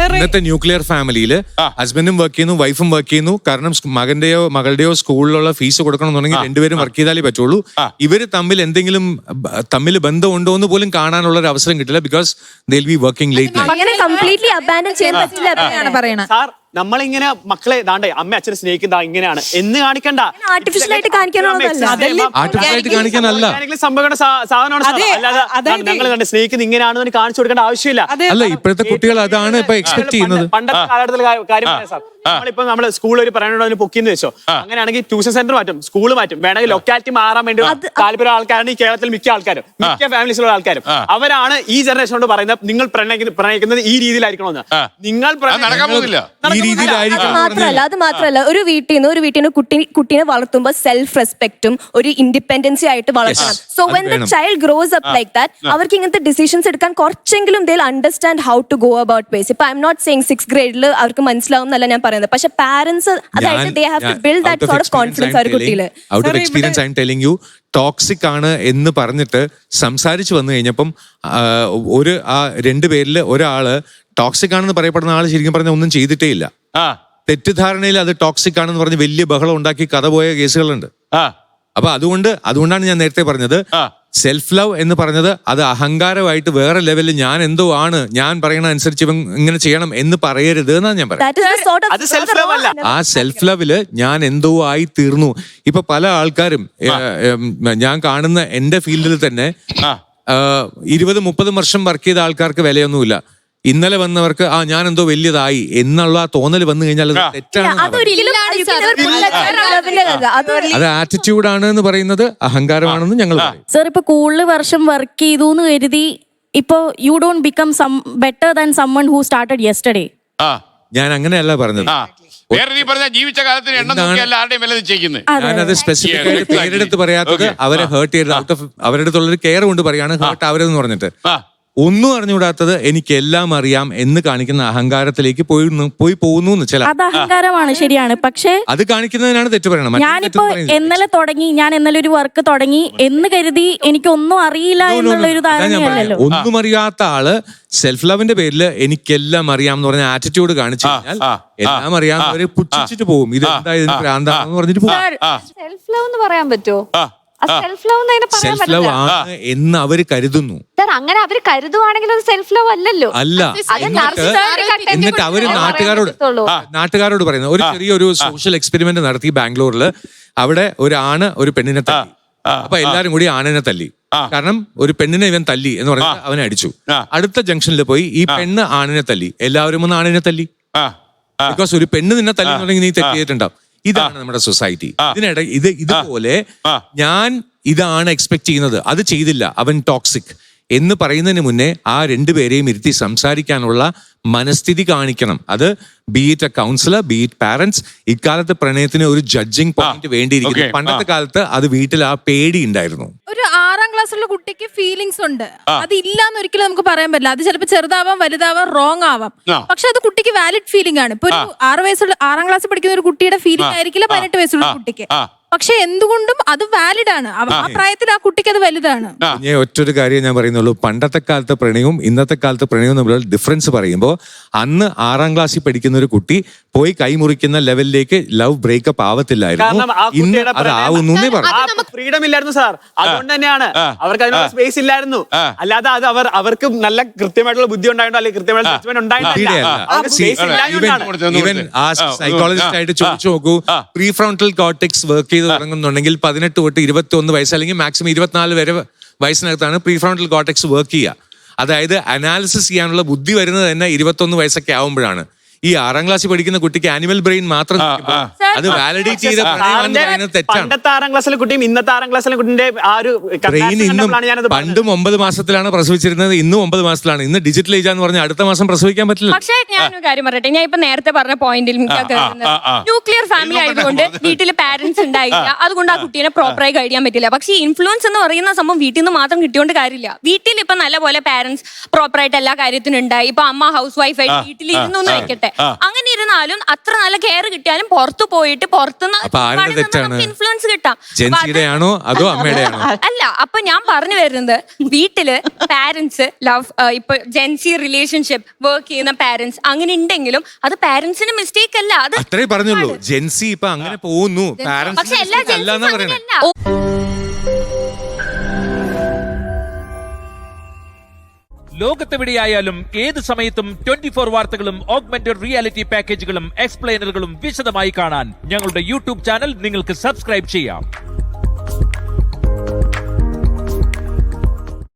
ഇന്നത്തെ ന്യൂക്ലിയർ ഫാമിലിയില് ഹസ്ബൻഡും വർക്ക് ചെയ്യുന്നു, വൈഫും വർക്ക് ചെയ്യുന്നു. കാരണം മകന്റെയോ മകളുടെയോ സ്കൂളിലുള്ള ഫീസ് കൊടുക്കണമെന്നുണ്ടെങ്കിൽ രണ്ടുപേരും വർക്ക് ചെയ്താലേ പറ്റുള്ളൂ. ഇവര് തമ്മിൽ ബന്ധമുണ്ടോ എന്ന് പോലും കാണാനുള്ള ഒരു അവസരം കിട്ടില്ല. Because they will be working late night. Sir നമ്മളിങ്ങനെ മക്കളെ ദാണ്ടേ അമ്മ അച്ഛനെ സ്നേഹിക്കുന്ന ഇങ്ങനെയാണ് എന്ന് കാണിക്കണ്ട. ആർട്ടിഫിഷ്യലായിട്ട് കാണിക്കാനല്ല. സംഭവിക്കുന്ന സാധനമാണ്. അല്ലാതെ ഞങ്ങൾ കണ്ട് സ്നേഹിക്കുന്ന ഇങ്ങനെയാണെന്ന് കാണിച്ചു കൊടുക്കേണ്ട ആവശ്യമില്ല. അല്ല, ഇപ്പോഴത്തെ കുട്ടികൾ അതാണ് ഇപ്പൊ എക്സ്പെക്ട് ചെയ്യുന്നത്. പണ്ടത്തെ കാലഘട്ടത്തിലെ കാര്യം പറയാം സാർ. നമ്മളിപ്പോ നമ്മള് സ്കൂളിൽ ഒരു പറയണോ പൊക്കിന്ന് വെച്ചോ, അങ്ങനെയാണെങ്കിൽ ട്യൂഷൻ സെന്റർ മാറ്റും, സ്കൂൾ മാറ്റും, വേണമെങ്കിൽ ലൊക്കാലിറ്റി മാറാൻ വേണ്ടി താല്പര്യം ആൾക്കാരാണ് ഈ കേരളത്തിൽ മിക്ക ആൾക്കാരും, മിക്ക ഫാമിലീസിലുള്ള ആൾക്കാരും. അവരാണ് ഈ ജനറേഷനോട് പറയുന്നത് നിങ്ങൾ പ്രണയിക്കുന്നത് ഈ രീതിയിലായിരിക്കണമെന്ന്. നിങ്ങൾ അത് മാത്രല്ല ഒരു വീട്ടിൽ നിന്ന് കുട്ടീനെ വളർത്തുമ്പോൾ സെൽഫ് റെസ്പെക്റ്റും ഒരു ഇൻഡിപെൻഡൻസി ആയിട്ട് വളർത്തണം. So when the child grows up like that, അവർക്ക് ഇങ്ങനത്തെ ഡിസിഷൻസ് എടുക്കാൻ കുറച്ചെങ്കിലും they understand how to go about ways. ഇപ്പൊ I'm not saying 6th grade അവർക്ക് മനസ്സിലാവും എന്നല്ല ഞാൻ പറയുന്നത്. പക്ഷെ പാരന്റ്സ് അതായത് they have to build that sort of confidence ആ ഒരു കുട്ടിയില്. Out of experience I am telling you, toxic ആണ് എന്ന് പറഞ്ഞിട്ട് സംസാരിച്ചു വന്നു കഴിഞ്ഞപ്പം രണ്ടുപേരില് ഒരാള് ടോക്സിക് ആണെന്ന് പറയപ്പെടുന്ന ആള് ശരിക്കും പറഞ്ഞാൽ ഒന്നും ചെയ്തിട്ടേ ഇല്ല. തെറ്റിദ്ധാരണയിൽ അത് ടോക്സിക് ആണെന്ന് പറഞ്ഞ് വലിയ ബഹളം ഉണ്ടാക്കി കഥ പോയ കേസുകളുണ്ട്. അപ്പൊ അതുകൊണ്ടാണ് ഞാൻ നേരത്തെ പറഞ്ഞത് സെൽഫ് ലവ് എന്ന് പറഞ്ഞത് അത് അഹങ്കാരമായിട്ട് വേറെ ലെവലിൽ ഞാൻ എന്തോ ആണ്, ഞാൻ പറയണ അനുസരിച്ച് ഇവൻ ഇങ്ങനെ ചെയ്യണം എന്ന് പറയരുത് എന്നാണ് ഞാൻ പറയുന്നത്. ആ സെൽഫ് ലവില് ഞാൻ എന്തോ ആയി തീർന്നു. ഇപ്പൊ പല ആൾക്കാരും ഞാൻ കാണുന്ന എന്റെ ഫീൽഡിൽ തന്നെ 20-30 വർഷം വർക്ക് ചെയ്ത ആൾക്കാർക്ക് വിലയൊന്നുമില്ല. ഇന്നലെ വന്നവർക്ക് ഞാൻ എന്തോ വലിയതായി എന്നുള്ള തോന്നൽ വന്നു കഴിഞ്ഞാൽ അത് തെറ്റാണ്. അത് ആറ്റിറ്റ്യൂഡാണ് എന്ന് പറയുന്നത് അഹങ്കാരമാണെന്ന് ഞങ്ങൾ പറയും. സർ, ഇപ്പൊ കൂടുതൽ വർഷം വർക്ക് ചെയ്തു എന്ന് കരുതി ഇപ്പൊ you don't become better than someone who started yesterday. ഞാൻ അങ്ങനെയല്ല പറഞ്ഞത്. ഞാനത് സ്പെസിഫിക് ആയിട്ട് പേരെടുത്ത് പറയാത്തത് അവരെ ഹേർട്ട് ചെയ്ത് അവരുടെ അടുത്തുള്ളൊരു കെയർ കൊണ്ട് പറയാണ് ഹേർട്ട് അവരെന്ന് പറഞ്ഞിട്ട്. ഒന്നും അറിഞ്ഞുകൂടാത്തത് എനിക്കെല്ലാം അറിയാം എന്ന് കാണിക്കുന്ന അഹങ്കാരത്തിലേക്ക് പോയി പോകുന്നു. ചില അത് അഹങ്കാരമാണ്, ശരിയാണ്. പക്ഷേ അത് കാണിക്കുന്നതിനാണ് തെറ്റ് പറയണം. ഞാനിപ്പോ ഇന്നലെ ഒരു വർക്ക് തുടങ്ങി എന്ന് കരുതി എനിക്കൊന്നും അറിയില്ല എന്നുള്ള ഒരു ധാരണയല്ലല്ലോ. ഒന്നും അറിയാത്ത ആള് സെൽഫ് ലവിന്റെ പേരില് എനിക്കെല്ലാം അറിയാം എന്ന് പറഞ്ഞ ആറ്റിറ്റ്യൂഡ് കാണിച്ചു കഴിഞ്ഞാൽ എല്ലാം അറിയാവുന്നവര് പുച്ഛിച്ചിട്ട് പോകും. ഇത് എന്താ ഇതിന് ഭ്രാന്താണെന്ന് പറഞ്ഞിട്ട് പോകും. സെൽഫ് ലവ് എന്ന് പറയാൻ പറ്റുമോ? സെൽഫ് ലവ് ആണ് എന്ന് അവര് കരുതുന്നു. അങ്ങനെ അവര് കരുതുവാണെങ്കിൽ അത് സെൽഫ് ലവ് അല്ലല്ലോ. അല്ല, എന്നിട്ട് അവര് നാട്ടുകാരോട് പറയുന്നത് ഒരു ചെറിയൊരു സോഷ്യൽ എക്സ്പെരിമെന്റ് നടത്തി ബാംഗ്ലൂരില്. അവിടെ ഒരു ആണ് ഒരു പെണ്ണിനെ തല്ലി. അപ്പൊ എല്ലാരും കൂടി ആണിനെ തല്ലി. കാരണം ഒരു പെണ്ണിനെ ഇവൻ തല്ലി എന്ന് പറഞ്ഞാൽ അവനെ അടിച്ചു. അടുത്ത ജംഗ്ഷനിൽ പോയി ഈ പെണ്ണ് ആണിനെ തല്ലി. എല്ലാവരും ഒന്ന് ആണിനെ തല്ലി. ബിക്കോസ് ഒരു പെണ്ണ് നിന്നെ തല്ലിന്നുണ്ടെങ്കിൽ നീ തെറ്റ് ചെയ്തിട്ടുണ്ടാവും. ഇതാണ് നമ്മുടെ സൊസൈറ്റി. ഇതുപോലെ ഞാൻ ഇതാണ് എക്സ്പെക്ട് ചെയ്യുന്നത്, അത് ചെയ്തില്ല, അവൻ ടോക്സിക് എന്ന് പറയുന്നതിന് മുന്നേ ആ രണ്ടുപേരെയും ഇരുത്തി സംസാരിക്കാനുള്ള മനസ്ഥിതി കാണിക്കണം. അത് B it A councillor, B it parents. ഇക്കാലത്ത് പ്രണയത്തിന് ഒരു ജഡ്ജിങ് പോയിന്റ് വേണ്ടിയിരിക്കുന്നു. പണ്ടത്തെ കാലത്ത് അത് വീട്ടിൽ ആ പേടി ഉണ്ടായിരുന്നു. ഒരു 6ാം ക്ലാസ്സിലുള്ള കുട്ടിക്ക് ഫീലിങ്സ് ഉണ്ട്, അത് ഇല്ലാന്ന് ഒരിക്കലും നമുക്ക് പറയാൻ പറ്റില്ല. അത് ചിലപ്പോൾ ചെറുതാവാം, വലുതാവാം, റോങ് ആവാം. പക്ഷെ അത് കുട്ടിക്ക് വാലിഡ് ഫീലിംഗ് ആണ്. ഇപ്പൊ ഒരു 6ാം ക്ലാസ്സിൽ പഠിക്കുന്ന ഒരു കുട്ടിയുടെ ഫീലിംഗ് ആയിരിക്കില്ല 18 വയസ്സുള്ള കുട്ടിക്ക്. പക്ഷെ എന്തുകൊണ്ടും അത് വാലിഡ് ആണ്. ആ പ്രായത്തിൽ ആ കുട്ടിക്ക് അത് വലുതാണ്. ഒറ്റൊരു കാര്യം ഞാൻ പറയുന്നുള്ളൂ, പണ്ടത്തെ കാലത്തെ പ്രണയവും ഇന്നത്തെ കാലത്തെ പ്രണയവും തമ്മിലുള്ള ഡിഫറൻസ് പറയുമ്പോൾ അന്ന് 6ാം ക്ലാസ്സിൽ പഠിക്കുന്ന ഒരു കുട്ടി പോയി കൈമുറിക്കുന്ന ലെവലിലേക്ക് ലവ് ബ്രേക്കപ്പ് ആവത്തില്ലായിരുന്നു. ഇന്ന് അത് ആവുന്നേ പറഞ്ഞു. ഫ്രീഡം ഇല്ലായിരുന്നു സാർ. അതുകൊണ്ട് തന്നെയാണ് അവർക്ക് അതിനുള്ള സ്പേസ് ഇല്ലായിരുന്നു. അല്ലാതെ അത് അവർക്ക് നല്ല കൃത്യമായിട്ടുള്ള ബുദ്ധി ഉണ്ടായിട്ടോ അല്ലെങ്കിൽ കൃത്യമായിട്ടുള്ള സൈക്കോളജിസ്റ്റ് ആയിട്ട് ചോദിച്ചു നോക്കൂ. പ്രീ ഫ്രോണ്ടൽ കോർട്ടെക്സ് വർക്ക് ചെയ്ത് തുടങ്ങുന്നുണ്ടെങ്കിൽ 18 തൊട്ട് 21 വയസ്സ് അല്ലെങ്കിൽ മാക്സിമം 24 വരെ വയസ്സിനകത്താണ് പ്രീ ഫ്രോണ്ടൽ കോർട്ടെക്സ് വർക്ക് ചെയ്യുക. അതായത് അനാലിസിസ് ചെയ്യാനുള്ള ബുദ്ധി വരുന്നത് തന്നെ 21 വയസ്സൊക്കെ ആവുമ്പോഴാണ്. ഈ 6ാം ക്ലാസ്സിൽ പഠിക്കുന്ന കുട്ടിക്ക് ആനിമൽ ബ്രെയിൻ മാത്രം അത് വാലിഡേറ്റ് ചെയ്ത തെറ്റാണ്. പണ്ടത്തെ 6ാം ക്ലാസ്സിലെ കുട്ടിയും ഇന്നത്തെ 6ാം ക്ലാസ്സിലെ കുട്ടിന്റെ ആ ഒരു ബ്രെയിൻ ഇന്നും പണ്ടും 9 മാസത്തിലാണ് പ്രസവിച്ചിരുന്നത്, ഇന്നും 9 മാസത്തിലാണ്. ഇന്ന് ഡിജിറ്റൽ ഏജ് എന്ന് പറഞ്ഞാൽ അടുത്ത മാസം പ്രസവിക്കാൻ പറ്റില്ല. പക്ഷേ ഞാനൊരു കാര്യം പറയട്ടെ, ഞാൻ ഇപ്പൊ നേരത്തെ പറഞ്ഞ പോയിന്റിൽ ന്യൂക്ലിയർ ഫാമിലി ആയതുകൊണ്ട് വീട്ടിൽ പാരന്റ്സ് ഉണ്ടായില്ല, അതുകൊണ്ട് ആ കുട്ടീനെ പ്രോപ്പറായി ഗൈഡ് ചെയ്യാൻ പറ്റില്ല. പക്ഷേ ഇൻഫ്ലുവൻസ് എന്ന് പറയുന്ന സംഭവം വീട്ടിൽ നിന്ന് മാത്രം കിട്ടിയോണ്ട് കാര്യമില്ല. വീട്ടിൽ ഇപ്പൊ നല്ലപോലെ പാരന്റ്സ് പ്രോപ്പറായിട്ട് എല്ലാ കാര്യത്തിനും ഉണ്ടായി. ഇപ്പൊ അമ്മ ഹൗസ് വൈഫ് ആയിട്ട് വീട്ടിൽ ഇരുന്നു വെക്കട്ടെ, അങ്ങനെ ഇരുന്ന എന്നിരുന്നാലും അത്ര നല്ല കെയർ കിട്ടിയാലും പുറത്തു പോയിട്ട് അപ്പൊ ആരുടെ തെറ്റാണ്? ഇൻഫ്ലുവൻസ് കിട്ടാം. ജെൻസിയുടെ ആണോ അതോ അമ്മയുടെ ആണോ? അല്ല, അപ്പൊ ഞാൻ പറഞ്ഞു വരുന്നത് വീട്ടില് പാരന്റ്സ് ലവ്, ഇപ്പൊ ജെൻസി റിലേഷൻഷിപ്പ് വർക്ക് ചെയ്യുന്ന പാരന്റ്സ് അങ്ങനെ ഉണ്ടെങ്കിലും അത് പാരന്റ്സിന് മിസ്റ്റേക്ക് അല്ല. അത് അത്രേ പറഞ്ഞുള്ളൂ. ജെൻസി ഇപ്പൊ അങ്ങനെ പോകുന്നു, പക്ഷെ എല്ലാ പാരന്റ്സ് അല്ലാന്നാ ജെൻസീസും പറയണേ. അങ്ങനെയല്ല. ലോകത്തെവിടെയായാലും ഏത് സമയത്തും 24 വാർത്തകളും ഓഗ്മെന്റഡ് റിയാലിറ്റി പാക്കേജുകളും എക്സ്പ്ലെയിനറുകളും വിശദമായി കാണാൻ ഞങ്ങളുടെ യൂട്യൂബ് ചാനൽ നിങ്ങൾക്ക് സബ്സ്ക്രൈബ് ചെയ്യാം.